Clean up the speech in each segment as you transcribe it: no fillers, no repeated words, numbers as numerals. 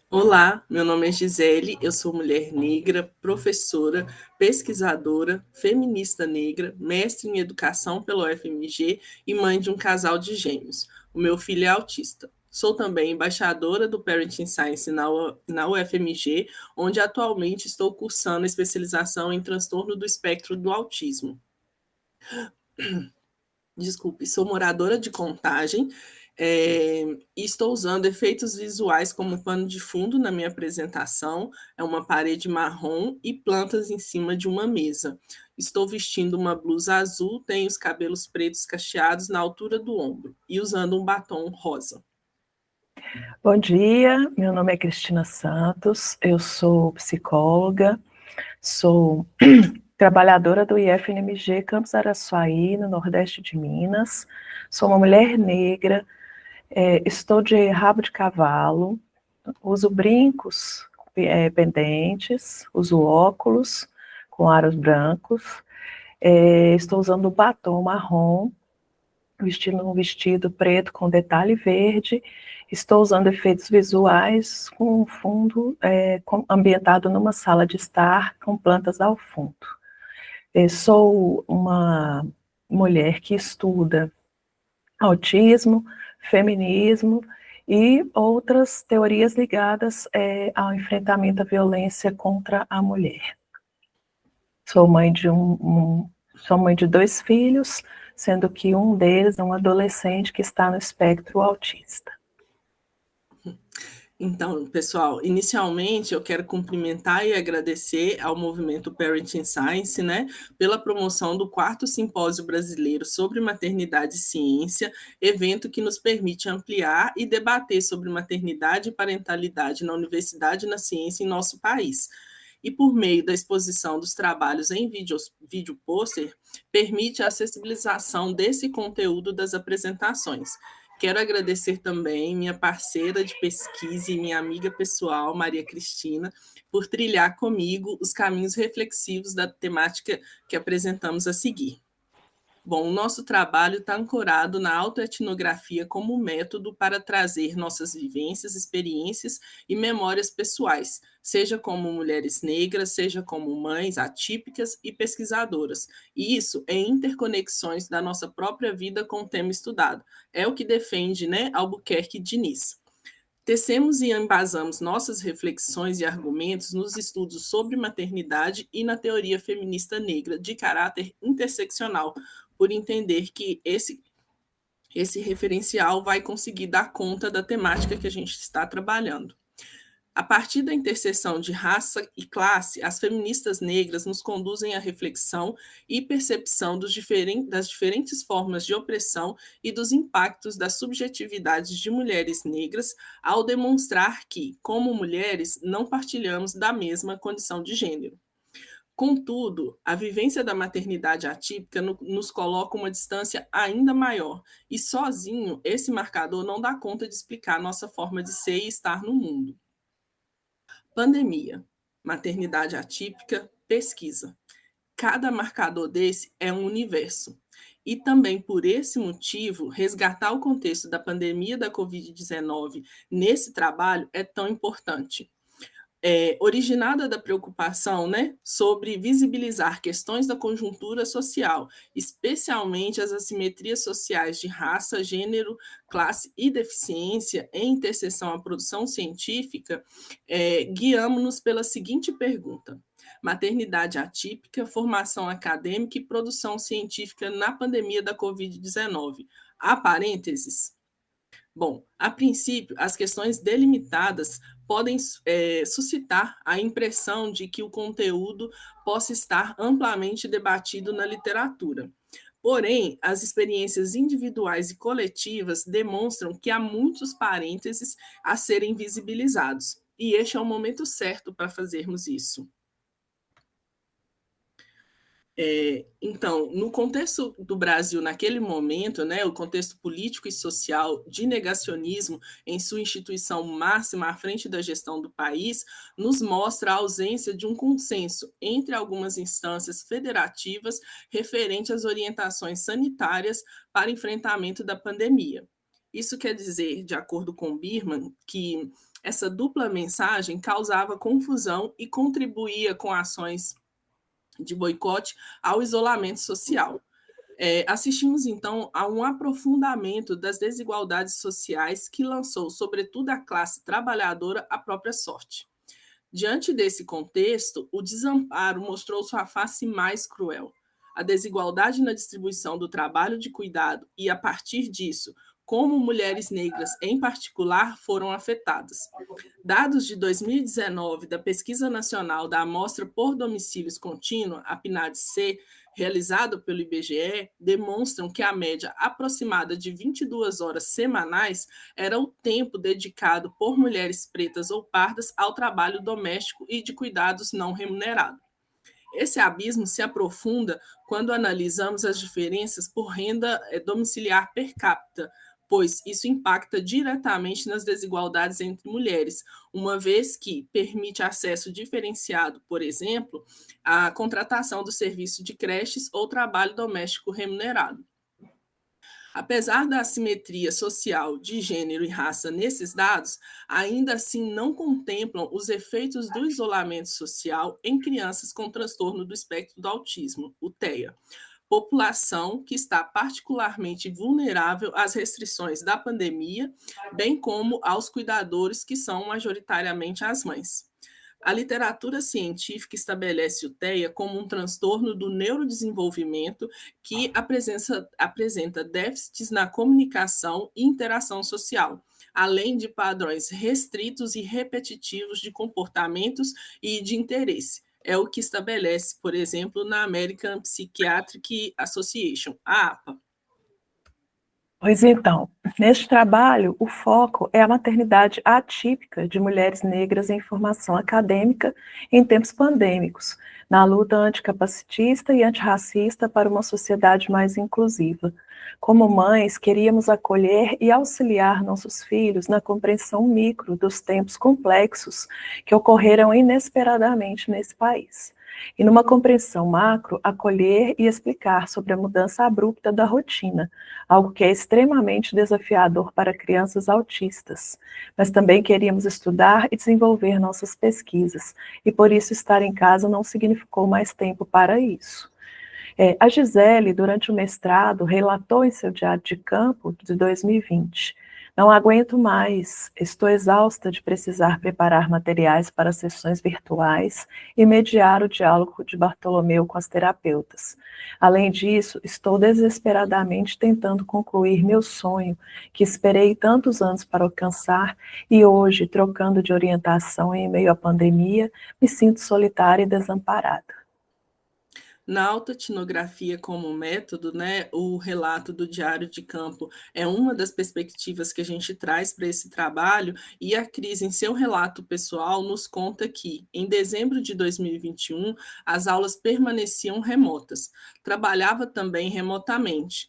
Olá, meu nome é Gisele, eu sou mulher negra, professora, pesquisadora, feminista negra, mestre em educação pela UFMG e mãe de um casal de gêmeos. O meu filho é autista. Sou também embaixadora do Parenting Science na UFMG, onde atualmente estou cursando especialização em transtorno do espectro do autismo. Desculpe, sou moradora de Contagem, e estou usando efeitos visuais como pano de fundo na minha apresentação. É uma parede marrom e plantas em cima de uma mesa. Estou vestindo uma blusa azul, tenho os cabelos pretos cacheados na altura do ombro e usando um batom rosa. Bom dia, meu nome é Cristina Santos, eu sou psicóloga, sou trabalhadora do IFNMG Campus Araçuaí, no Nordeste de Minas, sou uma mulher negra, estou de rabo de cavalo, uso brincos pendentes, uso óculos com aros brancos, estou usando um batom marrom, vestindo um vestido preto com detalhe verde. Estou usando efeitos visuais com um fundo ambientado numa sala de estar com plantas ao fundo. Sou uma mulher que estuda autismo, feminismo e outras teorias ligadas ao enfrentamento à violência contra a mulher. Sou mãe sou mãe de 2 filhos, sendo que um deles é um adolescente que está no espectro autista. Então, pessoal, inicialmente eu quero cumprimentar e agradecer ao movimento Parenting Science, né, pela promoção do 4º Simpósio Brasileiro sobre Maternidade e Ciência, evento que nos permite ampliar e debater sobre maternidade e parentalidade na universidade e na ciência em nosso país. E por meio da exposição dos trabalhos em vídeo pôster, permite a acessibilização desse conteúdo das apresentações. Quero agradecer também minha parceira de pesquisa e minha amiga pessoal, Maria Cristina, por trilhar comigo os caminhos reflexivos da temática que apresentamos a seguir. Bom, o nosso trabalho está ancorado na autoetnografia como método para trazer nossas vivências, experiências e memórias pessoais, seja como mulheres negras, seja como mães atípicas e pesquisadoras. E isso em interconexões da nossa própria vida com o tema estudado. É o que defende, né, Albuquerque Diniz. Tecemos e embasamos nossas reflexões e argumentos nos estudos sobre maternidade e na teoria feminista negra de caráter interseccional, por entender que esse referencial vai conseguir dar conta da temática que a gente está trabalhando. A partir da interseção de raça e classe, as feministas negras nos conduzem à reflexão e percepção das diferentes formas de opressão e dos impactos das subjetividades de mulheres negras, ao demonstrar que, como mulheres, não partilhamos da mesma condição de gênero. Contudo, a vivência da maternidade atípica nos coloca uma distância ainda maior, e sozinho esse marcador não dá conta de explicar nossa forma de ser e estar no mundo. Pandemia, maternidade atípica, pesquisa. Cada marcador desse é um universo. E também por esse motivo, resgatar o contexto da pandemia da Covid-19 nesse trabalho é tão importante. Originada da preocupação, né, sobre visibilizar questões da conjuntura social, especialmente as assimetrias sociais de raça, gênero, classe e deficiência em interseção à produção científica, guiamos-nos pela seguinte pergunta: maternidade atípica, formação acadêmica e produção científica na pandemia da Covid-19. Há parênteses? Bom, a princípio, as questões delimitadas podem suscitar a impressão de que o conteúdo possa estar amplamente debatido na literatura. Porém, as experiências individuais e coletivas demonstram que há muitos parênteses a serem visibilizados, e este é o momento certo para fazermos isso. Então, no contexto do Brasil naquele momento, né, o contexto político e social de negacionismo em sua instituição máxima à frente da gestão do país, nos mostra a ausência de um consenso entre algumas instâncias federativas referente às orientações sanitárias para enfrentamento da pandemia. Isso quer dizer, de acordo com Birman, que essa dupla mensagem causava confusão e contribuía com ações de boicote ao isolamento social. Assistimos, então, a um aprofundamento das desigualdades sociais que lançou, sobretudo, a classe trabalhadora à própria sorte. Diante desse contexto, o desamparo mostrou sua face mais cruel. A desigualdade na distribuição do trabalho de cuidado e, a partir disso, como mulheres negras, em particular, foram afetadas. Dados de 2019 da Pesquisa Nacional da Amostra por Domicílios Contínua, a PNAD-C, realizado pelo IBGE, demonstram que a média aproximada de 22 horas semanais era o tempo dedicado por mulheres pretas ou pardas ao trabalho doméstico e de cuidados não remunerado. Esse abismo se aprofunda quando analisamos as diferenças por renda domiciliar per capita, pois isso impacta diretamente nas desigualdades entre mulheres, uma vez que permite acesso diferenciado, por exemplo, à contratação do serviço de creches ou trabalho doméstico remunerado. Apesar da assimetria social de gênero e raça nesses dados, ainda assim não contemplam os efeitos do isolamento social em crianças com transtorno do espectro do autismo, o TEA, população que está particularmente vulnerável às restrições da pandemia, bem como aos cuidadores, que são majoritariamente as mães. A literatura científica estabelece o TEA como um transtorno do neurodesenvolvimento que apresenta déficits na comunicação e interação social, além de padrões restritos e repetitivos de comportamentos e de interesse. É o que estabelece, por exemplo, na American Psychiatric Association, a APA. Pois então, neste trabalho, o foco é a maternidade atípica de mulheres negras em formação acadêmica em tempos pandêmicos, na luta anticapacitista e antirracista para uma sociedade mais inclusiva. Como mães, queríamos acolher e auxiliar nossos filhos na compreensão micro dos tempos complexos que ocorreram inesperadamente nesse país. E numa compreensão macro, acolher e explicar sobre a mudança abrupta da rotina, algo que é extremamente desafiador para crianças autistas. Mas também queríamos estudar e desenvolver nossas pesquisas, e por isso estar em casa não significou mais tempo para isso. A Gisele, durante o mestrado, relatou em seu diário de campo de 2020: "Não aguento mais, estou exausta de precisar preparar materiais para sessões virtuais e mediar o diálogo de Bartolomeu com as terapeutas. Além disso, estou desesperadamente tentando concluir meu sonho, que esperei tantos anos para alcançar, e hoje, trocando de orientação em meio à pandemia, me sinto solitária e desamparada." Na autoetnografia como método, né, o relato do diário de campo é uma das perspectivas que a gente traz para esse trabalho, e a Cris, em seu relato pessoal, nos conta que, em dezembro de 2021, as aulas permaneciam remotas. Trabalhava também remotamente.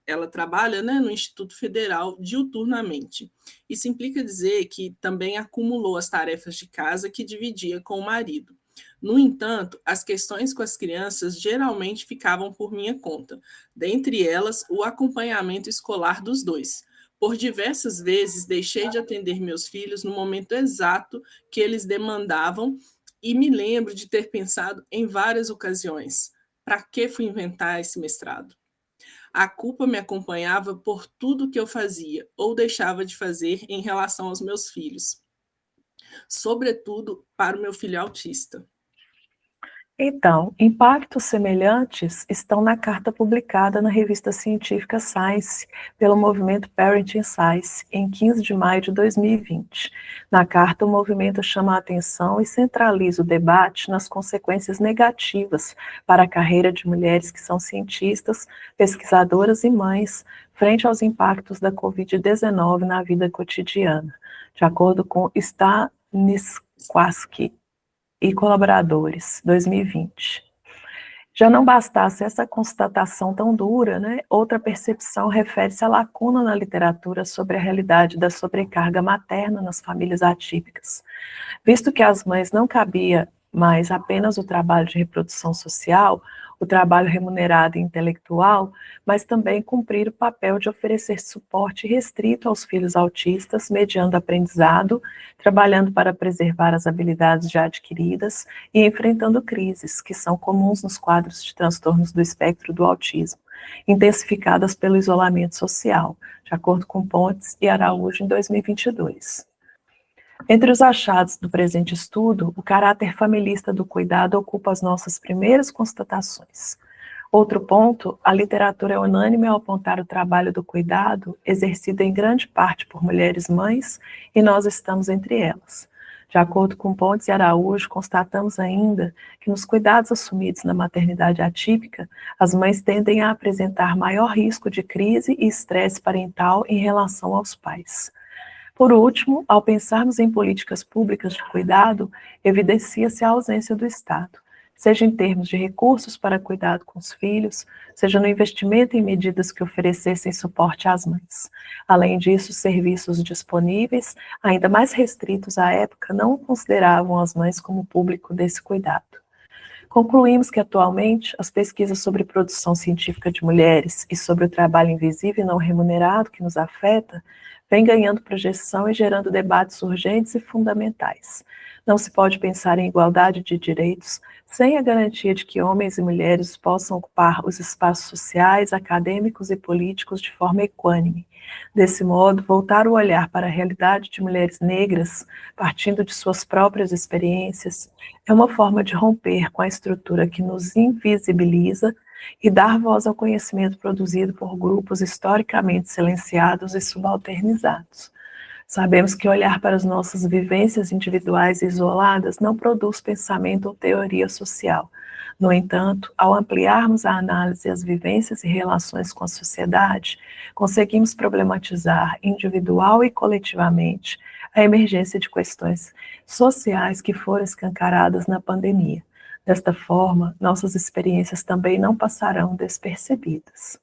Ela trabalha, né, no Instituto Federal diuturnamente. Isso implica dizer que também acumulou as tarefas de casa que dividia com o marido. No entanto, as questões com as crianças geralmente ficavam por minha conta, dentre elas o acompanhamento escolar dos dois. Por diversas vezes deixei de atender meus filhos no momento exato que eles demandavam, e me lembro de ter pensado em várias ocasiões: para que fui inventar esse mestrado? A culpa me acompanhava por tudo que eu fazia ou deixava de fazer em relação aos meus filhos, sobretudo para o meu filho autista. Então, impactos semelhantes estão na carta publicada na revista científica Science pelo movimento Parenting Science, em 15 de maio de 2020. Na carta, o movimento chama a atenção e centraliza o debate nas consequências negativas para a carreira de mulheres que são cientistas, pesquisadoras e mães, frente aos impactos da Covid-19 na vida cotidiana, de acordo com Stanisławski e colaboradores, 2020. Já não bastasse essa constatação tão dura, né? Outra percepção refere-se à lacuna na literatura sobre a realidade da sobrecarga materna nas famílias atípicas. Visto que às mães não cabia mas apenas o trabalho de reprodução social, o trabalho remunerado e intelectual, mas também cumprir o papel de oferecer suporte restrito aos filhos autistas, mediando aprendizado, trabalhando para preservar as habilidades já adquiridas e enfrentando crises, que são comuns nos quadros de transtornos do espectro do autismo, intensificadas pelo isolamento social, de acordo com Pontes e Araújo, em 2022. Entre os achados do presente estudo, o caráter familista do cuidado ocupa as nossas primeiras constatações. Outro ponto, a literatura é unânime ao apontar o trabalho do cuidado, exercido em grande parte por mulheres mães, e nós estamos entre elas. De acordo com Pontes e Araújo, constatamos ainda que nos cuidados assumidos na maternidade atípica, as mães tendem a apresentar maior risco de crise e estresse parental em relação aos pais. Por último, ao pensarmos em políticas públicas de cuidado, evidencia-se a ausência do Estado, seja em termos de recursos para cuidado com os filhos, seja no investimento em medidas que oferecessem suporte às mães. Além disso, os serviços disponíveis, ainda mais restritos à época, não consideravam as mães como público desse cuidado. Concluímos que, atualmente, as pesquisas sobre produção científica de mulheres e sobre o trabalho invisível e não remunerado que nos afeta vêm ganhando projeção e gerando debates urgentes e fundamentais. Não se pode pensar em igualdade de direitos sem a garantia de que homens e mulheres possam ocupar os espaços sociais, acadêmicos e políticos de forma equânime. Desse modo, voltar o olhar para a realidade de mulheres negras, partindo de suas próprias experiências, é uma forma de romper com a estrutura que nos invisibiliza e dar voz ao conhecimento produzido por grupos historicamente silenciados e subalternizados. Sabemos que olhar para as nossas vivências individuais e isoladas não produz pensamento ou teoria social. No entanto, ao ampliarmos a análise às vivências e relações com a sociedade, conseguimos problematizar individual e coletivamente a emergência de questões sociais que foram escancaradas na pandemia. Desta forma, nossas experiências também não passarão despercebidas.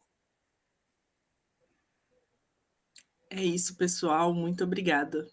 É isso, pessoal. Muito obrigada.